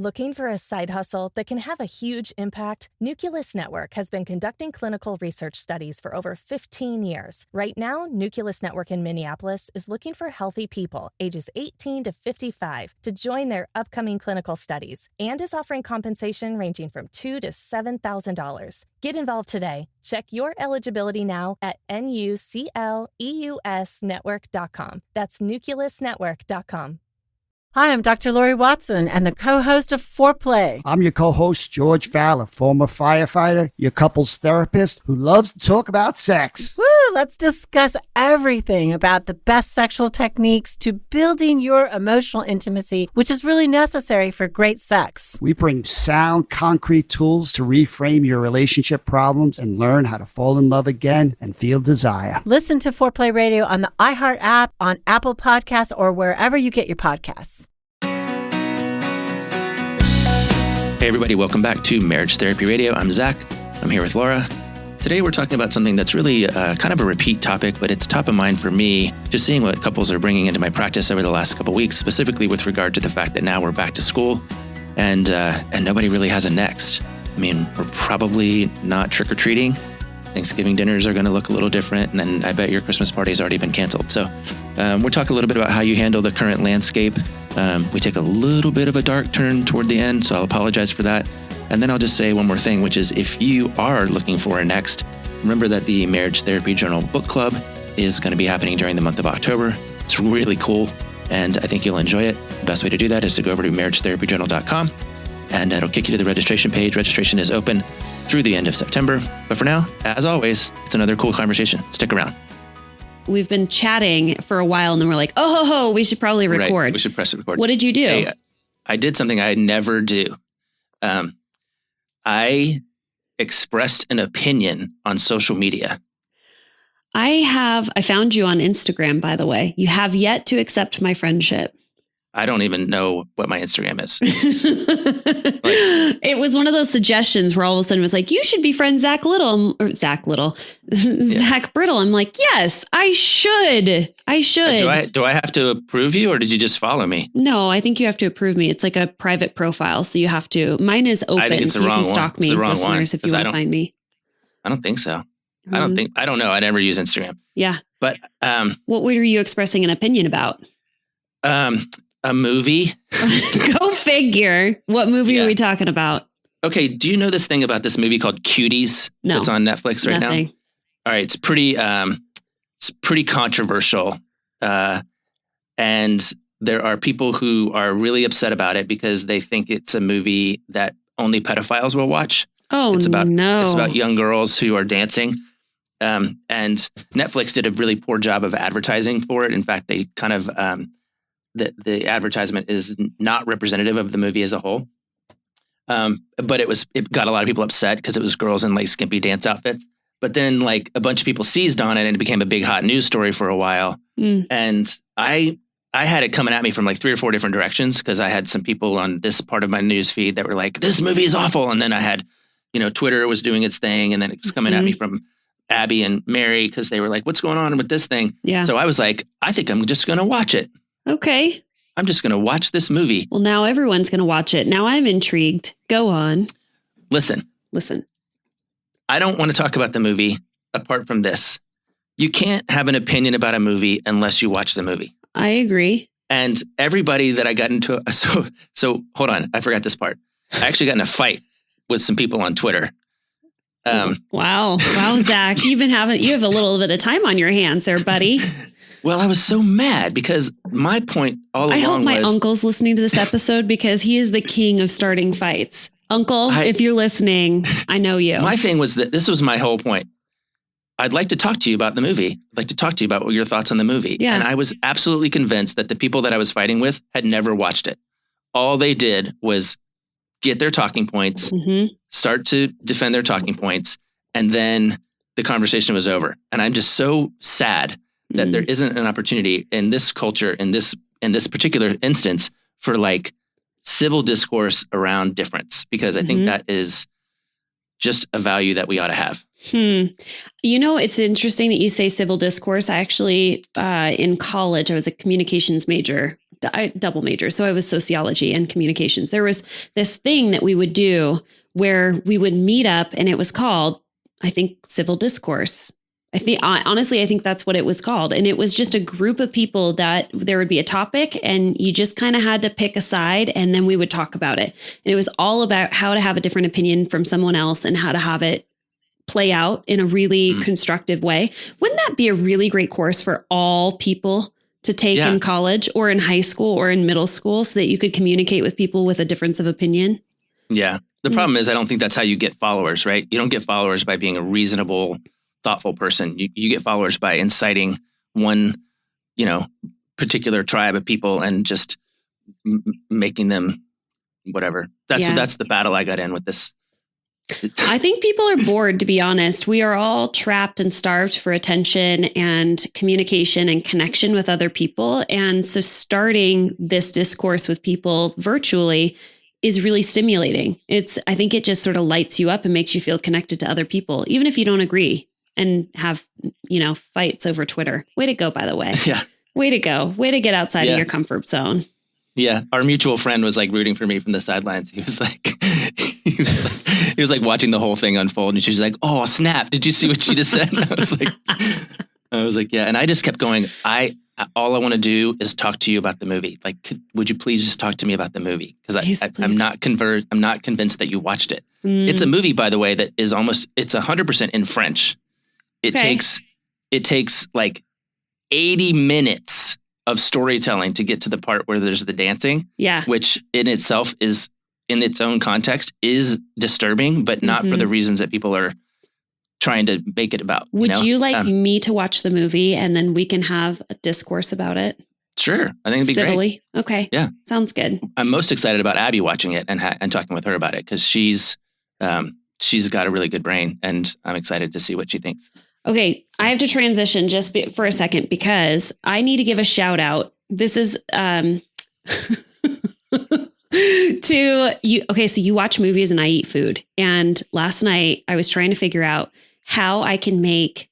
Looking for a side hustle that can have a huge impact? Nucleus Network has been conducting clinical research studies for over 15 years. Right now, Nucleus Network in Minneapolis is looking for healthy people ages 18 to 55 to join their upcoming clinical studies and is offering compensation ranging from $2,000 to $7,000. Get involved today. Check your eligibility now at nucleusnetwork.com. That's nucleusnetwork.com. Hi, I'm Dr. Lori Watson and the co-host of Foreplay. I'm your co-host, George Fowler, former firefighter, your couples therapist who loves to talk about sex. Woo! Let's discuss everything about the best sexual techniques to building your emotional intimacy, which is really necessary for great sex. We bring sound, concrete tools to reframe your relationship problems and learn how to fall in love again and feel desire. Listen to Foreplay Radio on the iHeart app, on Apple Podcasts, or wherever you get your podcasts. Hey everybody, welcome back to Marriage Therapy Radio. I'm Zach. I'm here with Laura. Today we're talking about something that's really kind of a repeat topic, but it's top of mind for me, just seeing what couples are bringing into my practice over the last couple of weeks, specifically with regard to the fact that now we're back to school and nobody really has a next. I mean, we're probably not trick-or-treating. Thanksgiving dinners are going to look a little different, and then I bet your Christmas party has already been canceled. So we're talking a little bit about how you handle the current landscape. We take a little bit of a dark turn toward the end, so I'll apologize for that. And then I'll just say one more thing, which is if you are looking for a next, remember that the Marriage Therapy Journal Book Club is going to be happening during the month of October. It's really cool, and I think you'll enjoy it. The best way to do that is to go over to marriagetherapyjournal.com, and it'll kick you to the registration page. Registration is open through the end of September. But for now, as always, it's another cool conversation. Stick around. We've been chatting for a while and then we're like, we should probably record. Right, we should press record. What did you do? Hey, I did something I never do. I expressed an opinion on social media. I found you on Instagram, by the way. You have yet to accept my friendship. I don't even know what my Instagram is. It was one of those suggestions where all of a sudden it was like, you should be friends Zach Brittle. Zach Brittle. I'm like, yes, I should. Do I have to approve you or did you just follow me? No, I think you have to approve me. It's like a private profile. So you have to, mine is open so you can stalk me, listeners, if you want to find me. I don't think so. I don't know. I never use Instagram. Yeah. But what were you expressing an opinion about? A movie. Go figure. What movie are we talking about? Okay. Do you know this thing about this movie called Cuties? No. It's on Netflix right now. All right. It's pretty controversial. And there are people who are really upset about it because they think it's a movie that only pedophiles will watch. Oh, It's about no. young girls who are dancing. And Netflix did a really poor job of advertising for it. In fact, they kind of, the advertisement is not representative of the movie as a whole. But it got a lot of people upset because it was girls in like skimpy dance outfits. But then like a bunch of people seized on it and it became a big hot news story for a while. And I had it coming at me from like 3 or 4 different directions because I had some people on this part of my news feed that were like, this movie is awful. And then I had, Twitter was doing its thing. And then it was coming at me from Abby and Mary because they were like, what's going on with this thing? Yeah. So I was like, I think I'm just going to watch it. Okay. I'm just going to watch this movie. Well, now everyone's going to watch it. Now I'm intrigued. Go on. Listen. I don't want to talk about the movie apart from this. You can't have an opinion about a movie unless you watch the movie. I agree. And everybody that I got into, so hold on. I forgot this part. I actually got in a fight with some people on Twitter. Wow, Zach, you have a little bit of time on your hands there, buddy. Well, I was so mad because my point all along was... I hope my uncle's listening to this episode because he is the king of starting fights. Uncle, if you're listening, I know you. My thing was that this was my whole point. I'd like to talk to you about the movie. I'd like to talk to you about your thoughts on the movie. Yeah. And I was absolutely convinced that the people that I was fighting with had never watched it. All they did was get their talking points, start to defend their talking points, and then the conversation was over. And I'm just so sad that there isn't an opportunity in this culture, in this particular instance, for like civil discourse around difference, because I think that is just a value that we ought to have. It's interesting that you say civil discourse. I actually, in college, I was a communications major I double major. So I was sociology and communications. There was this thing that we would do where we would meet up, and it was called, I think, civil discourse. I think that's what it was called. And it was just a group of people that there would be a topic and you just kind of had to pick a side, and then we would talk about it. And it was all about how to have a different opinion from someone else and how to have it play out in a really constructive way. Wouldn't that be a really great course for all people to take in college or in high school or in middle school, so that you could communicate with people with a difference of opinion? Yeah. The problem is, I don't think that's how you get followers, right? You don't get followers by being a reasonable, thoughtful person. You get followers by inciting one, particular tribe of people and just making them whatever. That's the battle I got in with this. I think people are bored, to be honest. We are all trapped and starved for attention and communication and connection with other people. And so starting this discourse with people virtually is really stimulating. I think it just sort of lights you up and makes you feel connected to other people, even if you don't agree and have, fights over Twitter. Way to go, by the way. Yeah. Way to go. Way to get outside of your comfort zone. Yeah. Our mutual friend was like rooting for me from the sidelines. He was like, he was like watching the whole thing unfold, and she was like, "Oh, snap. Did you see what she just said?" And I was like, yeah. And I just kept going. All I want to do is talk to you about the movie. Like, would you please just talk to me about the movie? Because I'm not convinced that you watched it. It's a movie, by the way, that is it's 100% in French. It takes like 80 minutes of storytelling to get to the part where there's the dancing. Yeah. Which in itself is, in its own context, is disturbing, but not for the reasons that people are trying to make it about. Would you like me to watch the movie and then we can have a discourse about it? Sure. I think it'd be civilly. Great. Okay. Yeah. Sounds good. I'm most excited about Abby watching it and talking with her about it, because she's got a really good brain, and I'm excited to see what she thinks. Okay. I have to transition just for a second because I need to give a shout out. This is, to you. Okay. So you watch movies and I eat food. And last night I was trying to figure out how I can make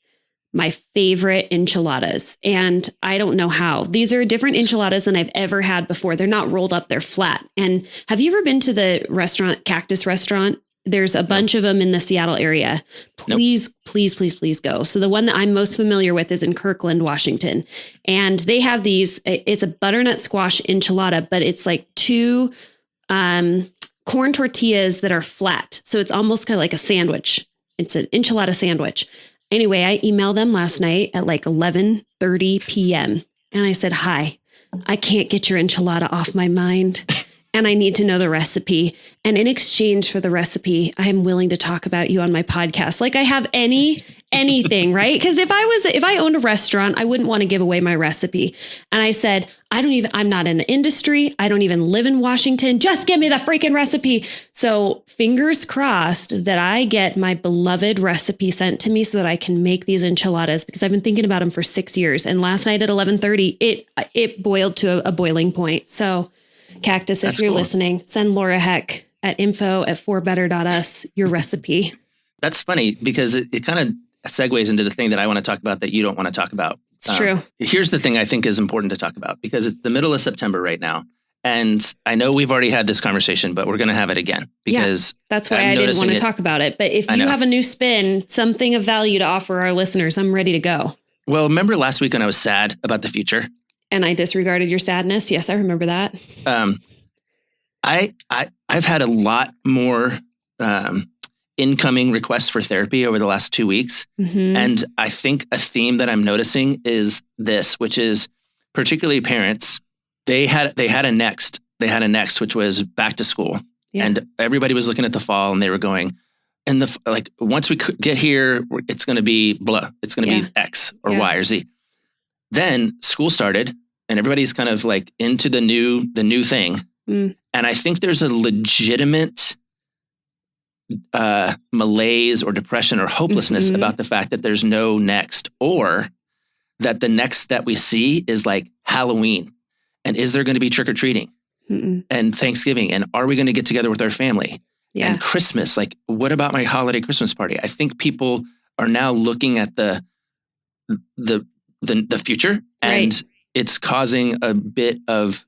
my favorite enchiladas. And I don't know how. These are different enchiladas than I've ever had before. They're not rolled up. They're flat. And have you ever been to the restaurant, Cactus Restaurant? There's a bunch of them in the Seattle area. Please, please, please, please go. So the one that I'm most familiar with is in Kirkland, Washington. And they have these, it's a butternut squash enchilada, but it's like two corn tortillas that are flat. So it's almost kind of like a sandwich. It's an enchilada sandwich. Anyway, I emailed them last night at like 11:30 p.m. And I said, "Hi, I can't get your enchilada off my mind. And I need to know the recipe. And in exchange for the recipe, I am willing to talk about you on my podcast." Like I have anything, right? Because if I owned a restaurant, I wouldn't want to give away my recipe. And I said, I'm not in the industry. I don't even live in Washington. Just give me the freaking recipe. So fingers crossed that I get my beloved recipe sent to me so that I can make these enchiladas, because I've been thinking about them for 6 years. And last night at 11:30, it boiled to a boiling point. So Cactus, if you're listening, send Laura Heck at info@4better.us your recipe. That's funny because it kind of segues into the thing that I want to talk about that you don't want to talk about. It's true. Here's the thing I think is important to talk about, because it's the middle of September right now. And I know we've already had this conversation, but we're going to have it again because that's why I didn't want to talk about it. But if you have a new spin, something of value to offer our listeners, I'm ready to go. Well, remember last week when I was sad about the future? And I disregarded your sadness. Yes, I remember that. I've had a lot more incoming requests for therapy over the last 2 weeks. Mm-hmm. And I think a theme that I'm noticing is this, which is particularly parents. They had a next, which was back to school. Yeah. And everybody was looking at the fall and they were going, and once we get here, it's going to be blah. It's going to be X or Y or Z. Then school started and everybody's kind of like into the new thing. Mm. And I think there's a legitimate malaise or depression or hopelessness about the fact that there's no next, or that the next that we see is like Halloween. And is there going to be trick-or-treating and Thanksgiving? And are we going to get together with our family? Yeah. And Christmas? Like, what about my holiday Christmas party? I think people are now looking at the future, and it's causing a bit of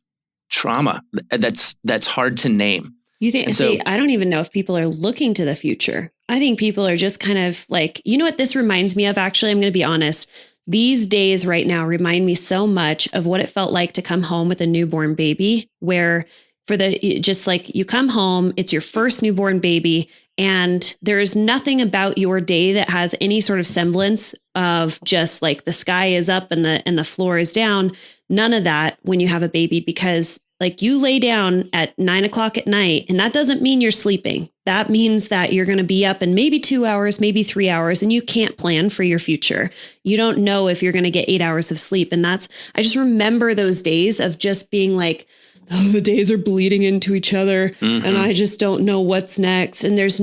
trauma that's hard to name. You think, I don't even know if people are looking to the future. I think people are just kind of like, you know what this reminds me of? Actually, I'm going to be honest. These days right now remind me so much of what it felt like to come home with a newborn baby, where just like you come home, it's your first newborn baby, and there's nothing about your day that has any sort of semblance of just like the sky is up and the floor is down. None of that when you have a baby, because like you lay down at 9 o'clock at night, and that doesn't mean you're sleeping. That means that you're going to be up in maybe 2 hours, maybe 3 hours, and you can't plan for your future. You don't know if you're going to get 8 hours of sleep. And I just remember those days of just being like, oh, the days are bleeding into each other, and I just don't know what's next. And there's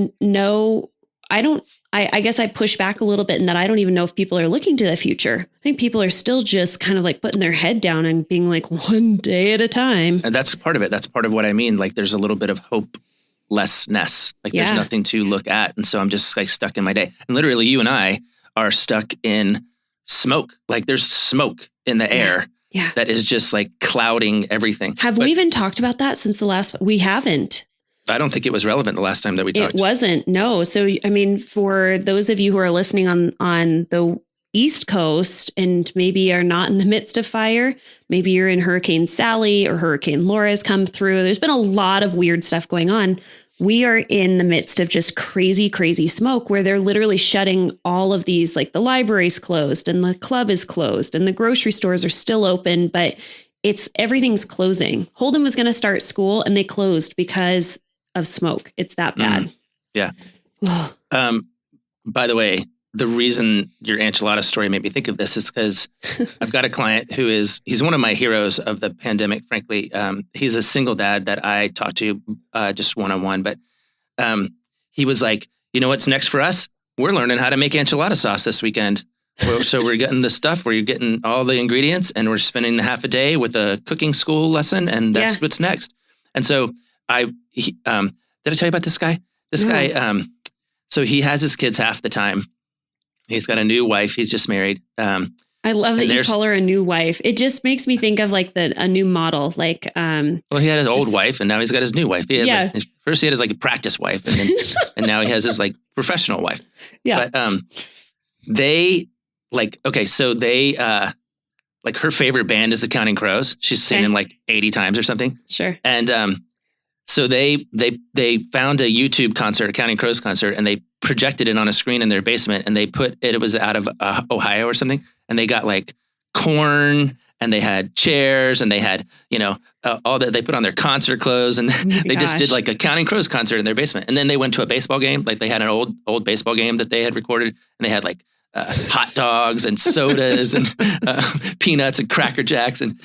I guess I push back a little bit in that I don't even know if people are looking to the future. I think people are still just kind of like putting their head down and being like one day at a time. And that's part of it. That's part of what I mean. Like there's a little bit of hopelessness. Like there's nothing to look at. And so I'm just like stuck in my day. And literally you and I are stuck in smoke. Like there's smoke in the air. Yeah. That is just like clouding everything. Have we even talked about that since the last? We haven't. I don't think it was relevant the last time that we talked. It wasn't. No. So, I mean, for those of you who are listening on the East Coast and maybe are not in the midst of fire, maybe you're in Hurricane Sally or Hurricane Laura has come through. There's been a lot of weird stuff going on. We are in the midst of just crazy, crazy smoke where they're literally shutting all of these, like the library's closed and the club is closed and the grocery stores are still open, but everything's closing. Holden was going to start school and they closed because of smoke. It's that bad. Yeah. By the way, the reason your enchilada story made me think of this is because I've got a client he's one of my heroes of the pandemic, frankly. He's a single dad that I talked to just one-on-one, but he was like, you know what's next for us? We're learning how to make enchilada sauce this weekend. So we're getting the stuff where you're getting all the ingredients and we're spending half a day with a cooking school lesson and that's what's next. And so did I tell you about this guy? This guy, so he has his kids half the time. He's got a new wife. He's just married. I love that you call her a new wife. It just makes me think of like a new model. Like, well, he had his old wife and now he's got his new wife. First he had his like practice wife and then, and now he has his like professional wife. Yeah. But they like, okay, so they like her favorite band is the Counting Crows. She's seen them like 80 times or something. Sure. And so they found a YouTube concert, a Counting Crows concert, and they projected it on a screen in their basement, and it was out of Ohio or something, and they got like corn, and they had chairs, and they had, all that they put on their concert clothes, and they just did like a Counting Crows concert in their basement. And then they went to a baseball game, like they had an old baseball game that they had recorded, and they had like hot dogs and sodas and peanuts and Cracker Jacks and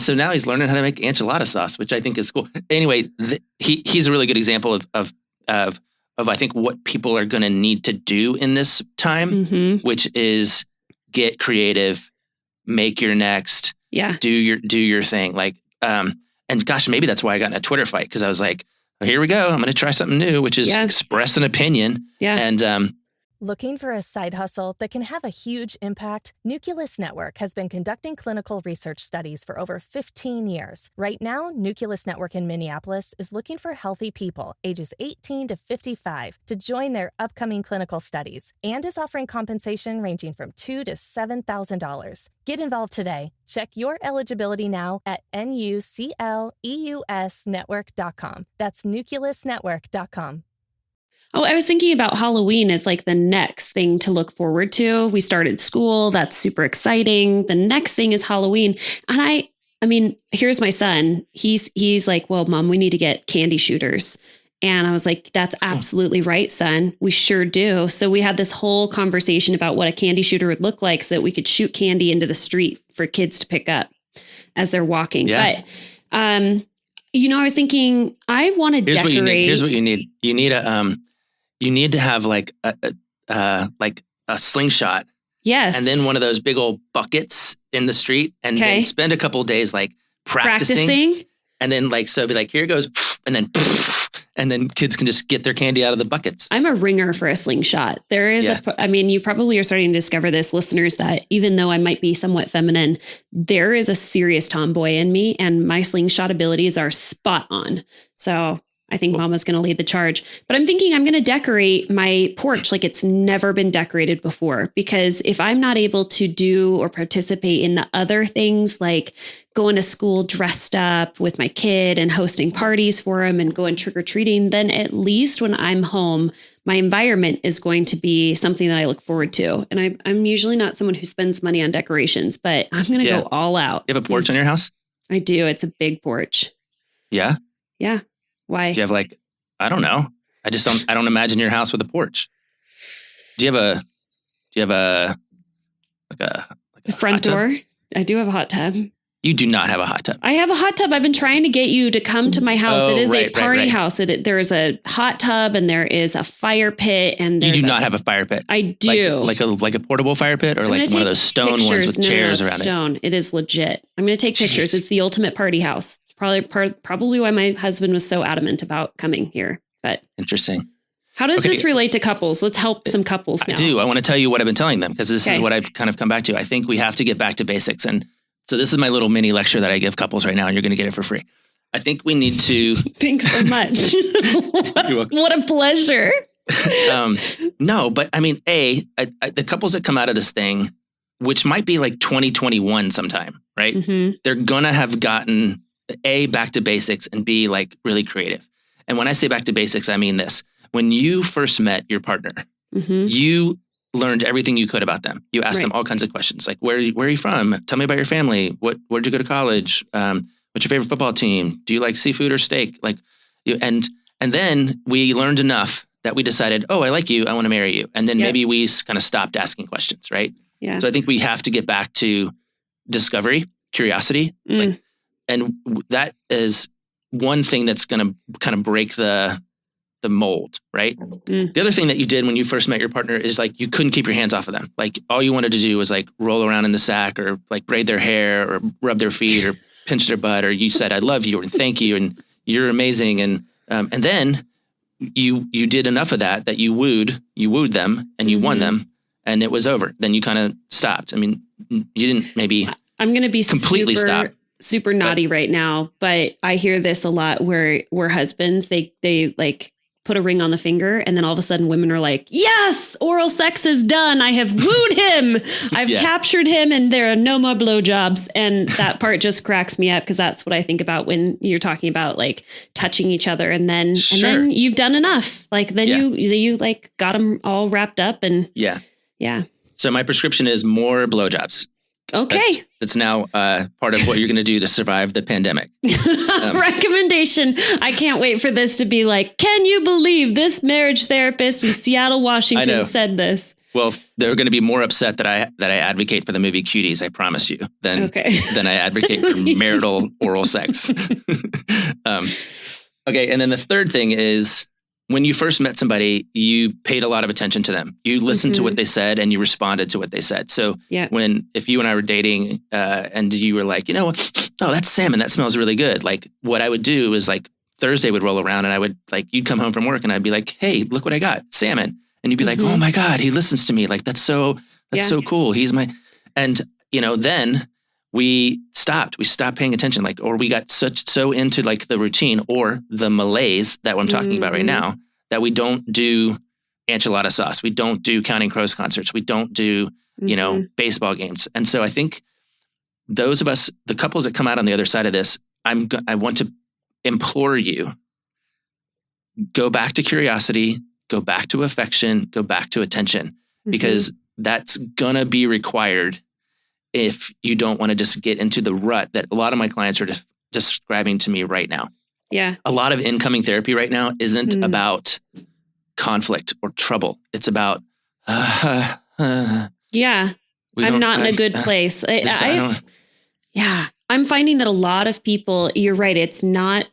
so now he's learning how to make enchilada sauce, which I think is cool. Anyway, he's a really good example of I think what people are going to need to do in this time, which is get creative, make your next, do your thing. Like, and gosh, maybe that's why I got in a Twitter fight, because I was like, oh, here we go. I'm going to try something new, which is express an opinion. Yeah. And Looking for a side hustle that can have a huge impact? Nucleus Network has been conducting clinical research studies for over 15 years. Right now, Nucleus Network in Minneapolis is looking for healthy people ages 18 to 55 to join their upcoming clinical studies and is offering compensation ranging from $2,000 to $7,000. Get involved today. Check your eligibility now at nucleusnetwork.com. That's nucleusnetwork.com. Oh, I was thinking about Halloween as like the next thing to look forward to. We started school. That's super exciting. The next thing is Halloween. And I mean, here's my son. He's like, well, Mom, we need to get candy shooters. And I was like, that's absolutely right, son. We sure do. So we had this whole conversation about what a candy shooter would look like so that we could shoot candy into the street for kids to pick up as they're walking. Yeah. But, I was thinking I want to decorate. Here's what you need. You need to have like a slingshot. Yes. And then one of those big old buckets in the street, and then spend a couple of days like practicing. And then like, so be like, here it goes. And then and then kids can just get their candy out of the buckets. I'm a ringer for a slingshot. There is you probably are starting to discover this, listeners, that even though I might be somewhat feminine, there is a serious tomboy in me, and my slingshot abilities are spot on. So I think Mama's going to lead the charge, but I'm thinking I'm going to decorate my porch like it's never been decorated before, because if I'm not able to do or participate in the other things like going to school dressed up with my kid and hosting parties for him and going trick-or-treating, then at least when I'm home, my environment is going to be something that I look forward to. And I'm usually not someone who spends money on decorations, but I'm going to go all out. You have a porch on your house? I do. It's a big porch. Yeah? Yeah. Why? Do you have I don't know. I don't imagine your house with a porch. Do you have a the front door? I do have a hot tub. You do not have a hot tub. I have a hot tub. I've been trying to get you to come to my house. Oh, it is right, a party right. house. There is a hot tub and there is a fire pit. And you do not have a fire pit. I do. Like a portable fire pit, or like one of those stone ones with chairs around stone. It is legit. I'm going to take pictures. It's the ultimate party house. Probably why my husband was so adamant about coming here. But interesting. How does this relate to couples? Let's help some couples now. I do. I want to tell you what I've been telling them, because this is what I've kind of come back to. I think we have to get back to basics. And so this is my little mini lecture that I give couples right now, and you're going to get it for free. I think we need to. Thanks so much. What a pleasure. No, but I mean, the couples that come out of this thing, which might be like 2021 sometime, right? Mm-hmm. They're going to have gotten A, back to basics, and B, like really creative. And when I say back to basics, I mean this. When you first met your partner, mm-hmm. you learned everything you could about them. You asked them all kinds of questions, like, where are you from? Tell me about your family. Where'd you go to college? What's your favorite football team? Do you like seafood or steak? And then we learned enough that we decided, oh, I like you. I want to marry you. And then maybe we kind of stopped asking questions, right? Yeah. So I think we have to get back to discovery, curiosity. And that is one thing that's going to kind of break the mold, right? The other thing that you did when you first met your partner is like, you couldn't keep your hands off of them. Like all you wanted to do was like roll around in the sack, or like braid their hair, or rub their feet, or pinch their butt, or you said, I love you, or thank you, and you're amazing. And then you did enough of that you wooed them, and you won them, and it was over. Then you kind of stopped. I mean, you didn't maybe I'm going to be completely stop. Super naughty right now, but I hear this a lot where husbands, they like put a ring on the finger, and then all of a sudden women are like, yes, oral sex is done. I have wooed him. I've captured him, and there are no more blowjobs. And that part just cracks me up, because that's what I think about when you're talking about like touching each other, and then you've done enough. Like then you like got them all wrapped up, and yeah. So my prescription is more blowjobs. Okay. That's now part of what you're going to do to survive the pandemic. Recommendation. I can't wait for this to be like, can you believe this marriage therapist in Seattle, Washington said this? Well, they're going to be more upset that I advocate for the movie Cuties, I promise you, than I advocate for marital oral sex. Okay. And then the third thing is, when you first met somebody, you paid a lot of attention to them. You listened to what they said, and you responded to what they said. So if you and I were dating and you were like, oh, that's salmon. That smells really good. Like what I would do is like Thursday would roll around, and I would like, you'd come home from work, and I'd be like, hey, look what I got, salmon. And you'd be like, oh my God, he listens to me. Like, that's so cool. He's and then we stopped paying attention, like, or we got so into like the routine or the malaise that I'm talking about right now, that we don't do enchilada sauce. We don't do Counting Crows concerts. We don't do, baseball games. And so I think those of us, the couples that come out on the other side of this, I want to implore you, go back to curiosity, go back to affection, go back to attention, because that's gonna be required if you don't want to just get into the rut that a lot of my clients are describing to me right now. Yeah. A lot of incoming therapy right now isn't about conflict or trouble. It's about, I'm not in a good place. I'm finding that a lot of people, you're right. It's not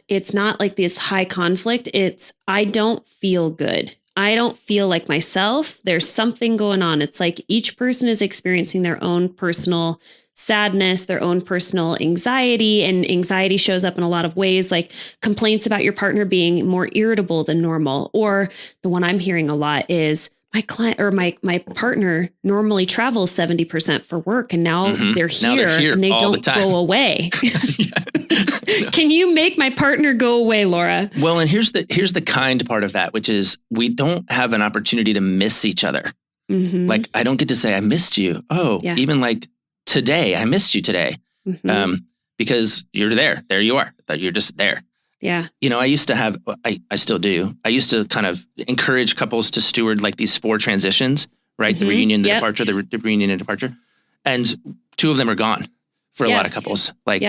like this high conflict. It's, I don't feel good. I don't feel like myself. There's something going on. It's like each person is experiencing their own personal sadness, their own personal anxiety. And anxiety shows up in a lot of ways, like complaints about your partner being more irritable than normal. Or the one I'm hearing a lot is my client or my partner normally travels 70% for work, and now they're here and they don't go away. Can you make my partner go away, Laura? Well, and here's the kind part of that, which is we don't have an opportunity to miss each other. Like, I don't get to say, I missed you. Oh, even like today, I missed you today. Because you're there. There you are. You're just there. Yeah. You know, I used to have, I still do. I used to kind of encourage couples to steward like these 4 transitions, right? The reunion, the departure, the reunion and departure. And 2 of them are gone for a lot of couples. Like,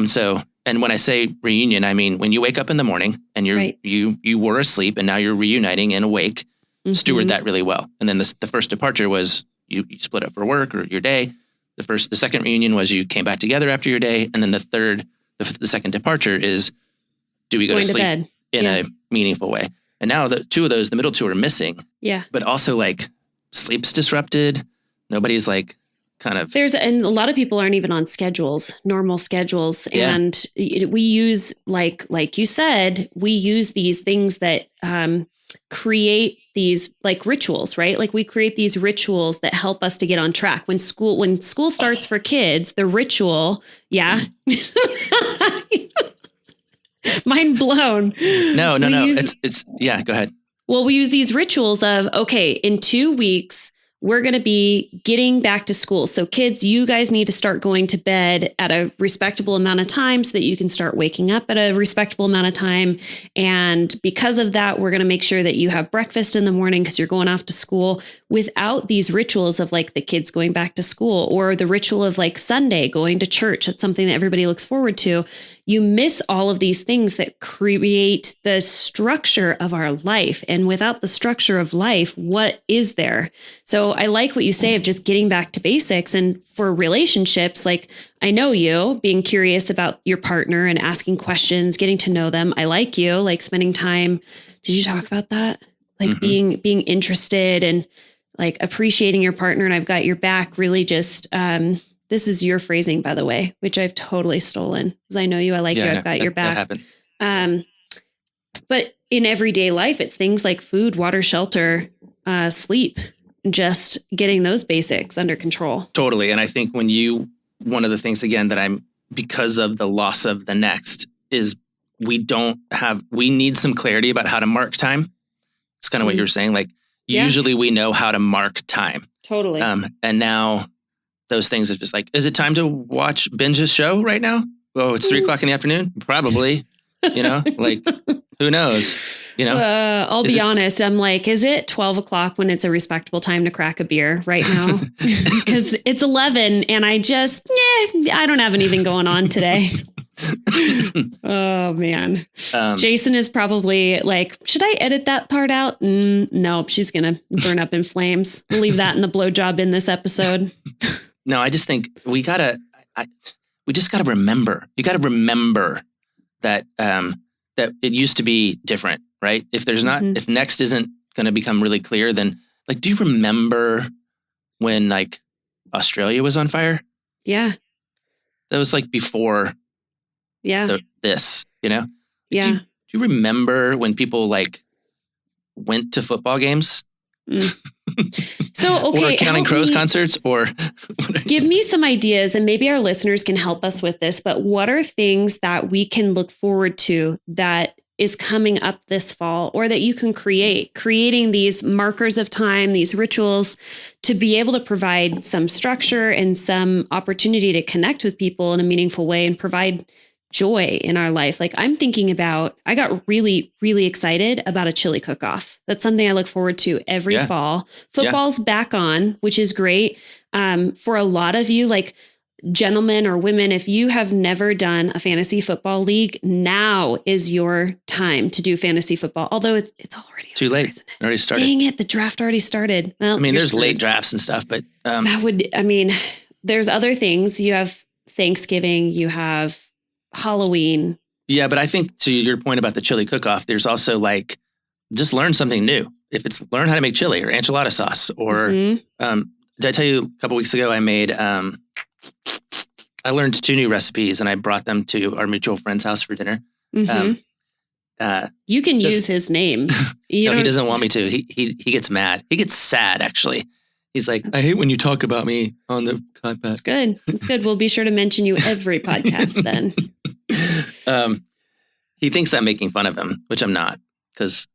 so, and when I say reunion, I mean, when you wake up in the morning and you were asleep and now you're reuniting and awake, steward that really well. And then the first departure was you split up for work or your day. The second reunion was you came back together after your day. And then the second departure is, do we go to sleep in a meaningful way? And now the 2 of those, the middle 2 are missing. Yeah. But also like sleep's disrupted. Nobody's like kind of. And a lot of people aren't even on normal schedules. Yeah. And we use, like you said, we use these things that create these like rituals, right? Like we create these rituals that help us to get on track. When school starts for kids, the ritual, mind blown. No. It's go ahead. Well, we use these rituals of, okay, in 2 weeks, we're going to be getting back to school. So kids, you guys need to start going to bed at a respectable amount of time so that you can start waking up at a respectable amount of time. And because of that, we're going to make sure that you have breakfast in the morning because you're going off to school. Without these rituals of like the kids going back to school or the ritual of like Sunday going to church, that's something that everybody looks forward to. You miss all of these things that create the structure of our life. And without the structure of life, what is there? So I like what you say of just getting back to basics. And for relationships, like I know you being curious about your partner and asking questions, getting to know them. I like you, like spending time. Did you talk about that? Like being interested and like appreciating your partner. And I've got your back really just, this is your phrasing, by the way, which I've totally stolen because I know you. I like you. I've got your back. That happens. But in everyday life, it's things like food, water, shelter, sleep, just getting those basics under control. Totally. And I think one of the things, again, that because of the loss of the next is we need some clarity about how to mark time. It's kind of what you were saying. Like usually we know how to mark time. Totally. And now those things is just like, is it time to binge a show right now? Oh, it's 3:00 in the afternoon. Probably, like who knows, I'll be honest. I'm like, is it 12:00 when it's a respectable time to crack a beer right now? Because it's 11 and I don't have anything going on today. Oh man. Jason is probably like, should I edit that part out? No, she's going to burn up in flames. We'll leave that in the blowjob in this episode. No, I just think we just gotta remember. You gotta remember that that it used to be different, right? If if next isn't going to become really clear, then like, do you remember when like Australia was on fire? Yeah, that was like before. Yeah, this, Yeah. Do you remember when people like went to football games? So, okay. Or Counting Crows concerts or give me some ideas and maybe our listeners can help us with this, but what are things that we can look forward to that is coming up this fall or that you can creating these markers of time, these rituals to be able to provide some structure and some opportunity to connect with people in a meaningful way and provide joy in our life. Like I'm thinking about, I got really, really excited about a chili cook-off. That's something I look forward to every fall. Football's back on, which is great. For a lot of you, like gentlemen or women, if you have never done a fantasy football league, now is your time to do fantasy football. Although it's already too late. It already started. Dang it. The draft already started. Well, there's late drafts and stuff, but there's other things. You have Thanksgiving, you have Halloween. Yeah, but I think to your point about the chili cook-off, there's also like, just learn something new. If it's learn how to make chili or enchilada sauce or, did I tell you a couple weeks ago, I made I learned 2 new recipes and I brought them to our mutual friend's house for dinner. You can use his name. No, he doesn't want me to. He gets mad. He gets sad, actually. He's like, I hate when you talk about me on the podcast. It's good. It's good. We'll be sure to mention you every podcast then. He thinks I'm making fun of him, which I'm not, because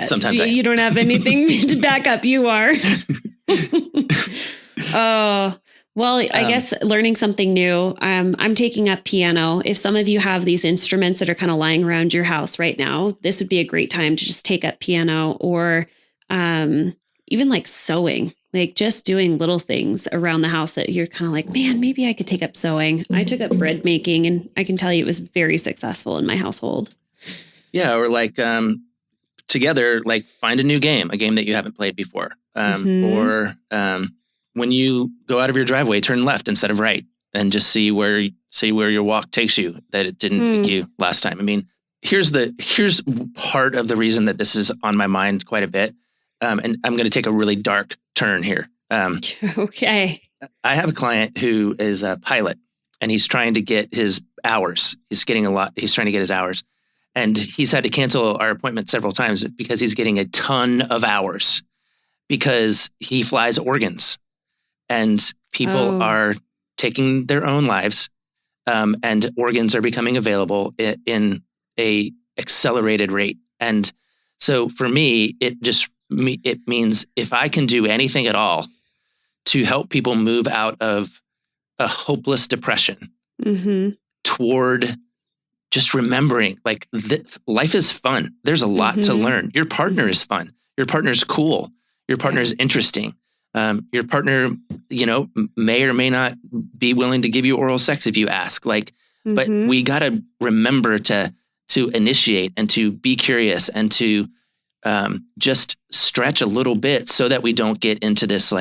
sometimes you don't have anything to back up. You are. Oh, well, I guess learning something new. I'm taking up piano. If some of you have these instruments that are kind of lying around your house right now, this would be a great time to just take up piano, or even like sewing, like just doing little things around the house that you're kind of like, man, maybe I could take up sewing. I took up bread making, and I can tell you it was very successful in my household. Yeah. Or like together, like find a new game, a game that you haven't played before. Or when you go out of your driveway, turn left instead of right, and just see where your walk takes you, that it didn't take you last time. I mean, here's part of the reason that this is on my mind quite a bit. And I'm going to take a really dark turn here. Okay. I have a client who is a pilot, and he's trying to get his hours. He's trying to get his hours. And he's had to cancel our appointment several times because he's getting a ton of hours because he flies organs, and people are taking their own lives, and organs are becoming available in a accelerated rate. And so for me, it means if I can do anything at all to help people move out of a hopeless depression toward just remembering, like, life is fun. There's a lot to learn. Your partner is fun. Your partner's cool. Your partner is interesting. Your partner, may or may not be willing to give you oral sex if you ask. But we got to remember to initiate and to be curious and to just stretch a little bit so that we don't get into this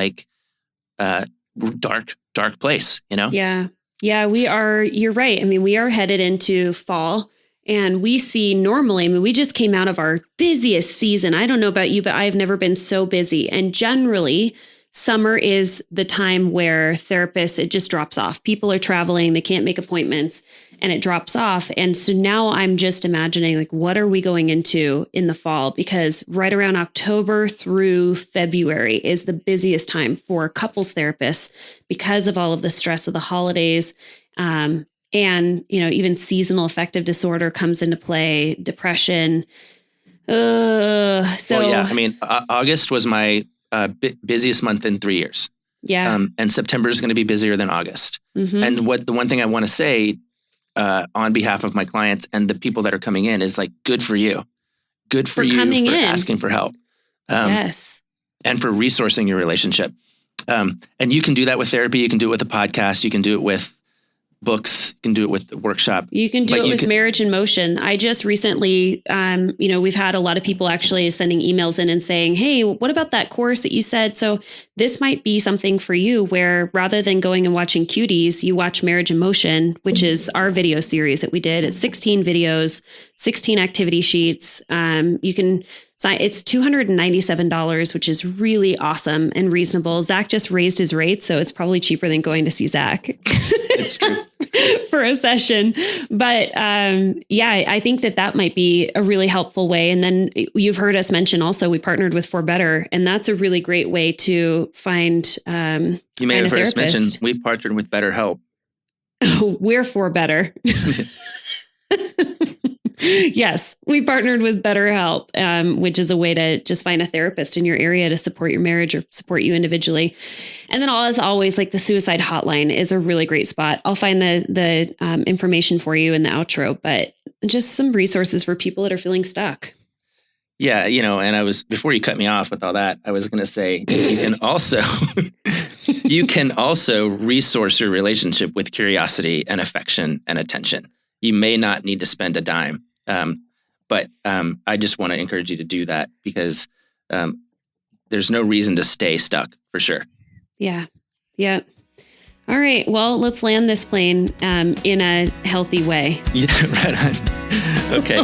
dark place, Yeah. Yeah, we are. You're right. I mean, we are headed into fall, and we see normally, we just came out of our busiest season. I don't know about you, but I've never been so busy. And generally, summer is the time where therapists, it just drops off. People are traveling, they can't make appointments, and it drops off. And so now I'm just imagining, like, what are we going into in the fall? Because right around October through February is the busiest time for couples therapists because of all of the stress of the holidays. And, even seasonal affective disorder comes into play, depression. August was my busiest month in 3 years. Yeah. And September is going to be busier than August. And the one thing I want to say on behalf of my clients and the people that are coming in is, like, good for you. Good for you for asking for help. Yes. And for resourcing your relationship. And you can do that with therapy. You can do it with a podcast. You can do it with books. You can do it with the workshop. You can do it with Marriage in Motion. I just recently, we've had a lot of people actually sending emails in and saying, hey, what about that course that you said? So this might be something for you where rather than going and watching Cuties, you watch Marriage in Motion, which is our video series that we did. It's 16 videos, 16 activity sheets. You can sign. It's $297, which is really awesome and reasonable. Zach just raised his rates, so it's probably cheaper than going to see Zach. It's true. For a session. But I think that might be a really helpful way. And then you've heard us mention also, we partnered with For Better, and that's a really great way to find you may have heard us mention we partnered with BetterHelp. We're For Better. Yes, we partnered with BetterHelp, which is a way to just find a therapist in your area to support your marriage or support you individually. And then, as always, like, the suicide hotline is a really great spot. I'll find the information for you in the outro, but just some resources for people that are feeling stuck. Yeah, and before you cut me off with all that, I was going to say you can also resource your relationship with curiosity and affection and attention. You may not need to spend a dime. But I just want to encourage you to do that because there's no reason to stay stuck, for sure. Yeah. Yeah. All right. Well, let's land this plane in a healthy way. Yeah, right on. Okay.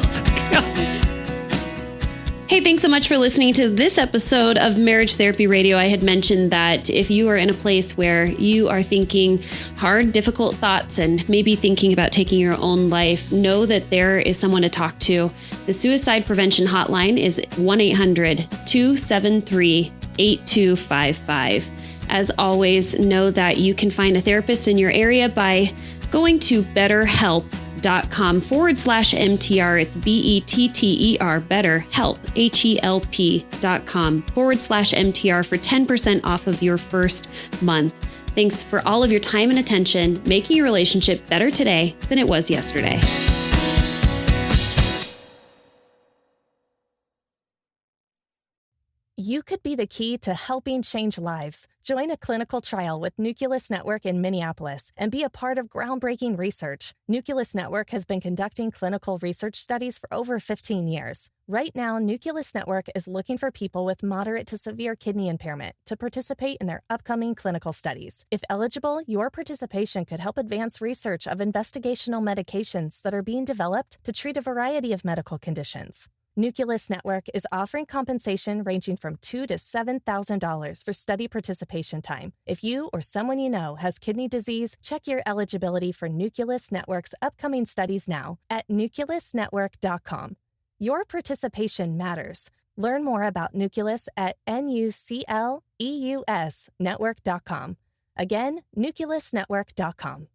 Hey, thanks so much for listening to this episode of Marriage Therapy Radio. I had mentioned that if you are in a place where you are thinking hard, difficult thoughts and maybe thinking about taking your own life, know that there is someone to talk to. The suicide prevention hotline is 1-800-273-8255. As always, know that you can find a therapist in your area by going to betterhelp.com/MTR. It's BETTER, BetterHelp, HELP.com/MTR for 10% off of your first month. Thanks for all of your time and attention, making your relationship better today than it was yesterday. You could be the key to helping change lives. Join a clinical trial with Nucleus Network in Minneapolis and be a part of groundbreaking research. Nucleus Network has been conducting clinical research studies for over 15 years. Right now, Nucleus Network is looking for people with moderate to severe kidney impairment to participate in their upcoming clinical studies. If eligible, your participation could help advance research of investigational medications that are being developed to treat a variety of medical conditions. Nucleus Network is offering compensation ranging from $2,000 to $7,000 for study participation time. If you or someone you know has kidney disease, check your eligibility for Nucleus Network's upcoming studies now at nucleusnetwork.com. Your participation matters. Learn more about Nucleus at nucleusnetwork.com. Again, nucleusnetwork.com.